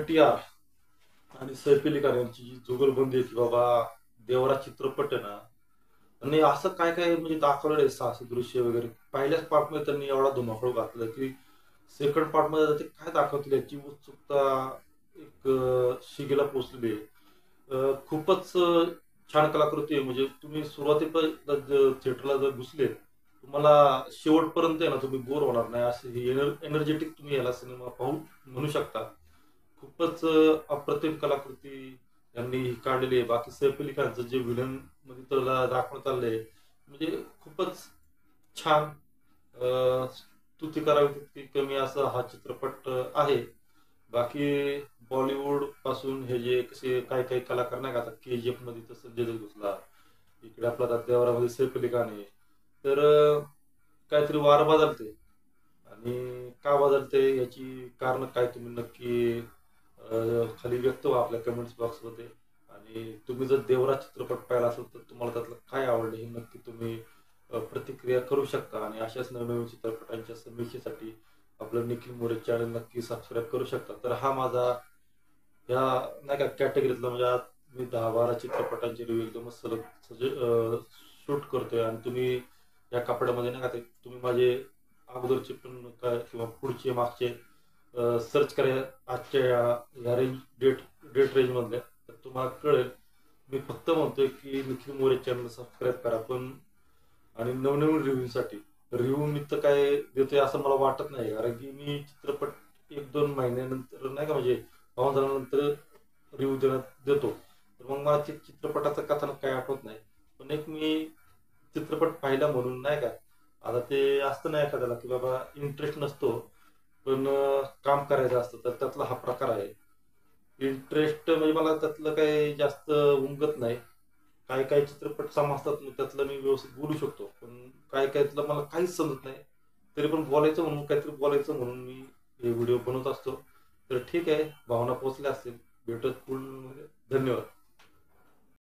NTR आणि सैफ अली खान यांची जी जुगलबंदी आहे की बाबा देवरा चित्रपट आहे ना. आणि असं काय काय म्हणजे दाखवलेलं आहे साहसी दृश्य वगैरे. पहिल्याच पार्ट मध्ये त्यांनी एवढा धुमाकूळ घातला की सेकंड पार्ट मध्ये ते काय दाखवतील याची उत्सुकता एक शिगेला पोहोचलेली आहे. खूपच छान कलाकृती आहे. म्हणजे तुम्ही सुरुवातीला थिएटरला जर घुसले तुम्हाला शेवटपर्यंत आहे ना तुम्ही बोर होणार नाही. असे एनर्जेटिक तुम्ही याला सिनेमा पाहू म्हणू शकता. खूपच अप्रतिम कलाकृती यांनी काढलेली आहे. बाकी सैफ अली खानचं जे विलन मध्ये त्याला दाखवण्यात आलंय म्हणजे खूपच छान. स्तुती करावी तितकी कमी असा हा चित्रपट आहे. बाकी बॉलिवूड पासून हे जे कसे काही काही कलाकार नाही का आता KGF मध्ये तर संजय दत्त घुसला, इकडे आपला आता देवरामध्ये सैफ अली खान आहे. तर काहीतरी वार बदलते आणि का बदलते याची कारण काय तुम्ही नक्की खाली व्यक्त व्हा आपल्या कमेंट्स बॉक्समध्ये. आणि तुम्ही जर देवरा चित्रपट पाहिला असेल तर तुम्हाला त्यातलं काय आवडलं हे नक्की तुम्ही प्रतिक्रिया करू शकता. आणि अशाच नवनवीन चित्रपटांच्या समीक्षेसाठी आपलं निखिल मोरे चॅनल नक्की सबस्क्राईब करू शकता. तर हा माझा ह्या नाही का कॅटेगरीतला म्हणजे आज मी 10-12 चित्रपटांचे रिव्ह्यू एकदम सलग शूट करतोय. आणि तुम्ही या कपड्यामध्ये नाही का ते तुम्ही माझे अगोदरचे पण काय किंवा पुढचे मागचे सर्च करा आजच्या या रेंज डेट रेंज मधल्या तर तुम्हाला कळेल. मी फक्त म्हणतोय की निखिल मोरे चॅनल सबस्क्राईब करा पण. आणि नवनवीन रिव्ह्यूसाठी रिव्ह्यू मी तर काय देतोय असं मला वाटत नाही. कारण की मी चित्रपट 1-2 महिन्यानंतर नाही का म्हणजे पाहून झाल्यानंतर रिव्ह्यू देतो. तर मग मला चित्रपटाचं कथानक काही आठवत नाही. पण एक मी चित्रपट पाहिला म्हणून नाही का आता ते असतं नाही एखाद्याला की बाबा इंटरेस्ट नसतो पण काम करायचं असतं तर त्यातला हा प्रकार आहे. इंटरेस्ट म्हणजे मला त्यातलं काही जास्त उमगत नाही. काही काही चित्रपट समजतात मग त्यातलं मी व्यवस्थित बोलू शकतो पण काही काहीतलं मला काहीच समजत नाही. तरी पण बोलायचं म्हणून काहीतरी बोलायचं म्हणून मी हे व्हिडिओ बनवत असतो. तर ठीक आहे भावना पोहोचल्या असतील. भेटत पुढे. धन्यवाद.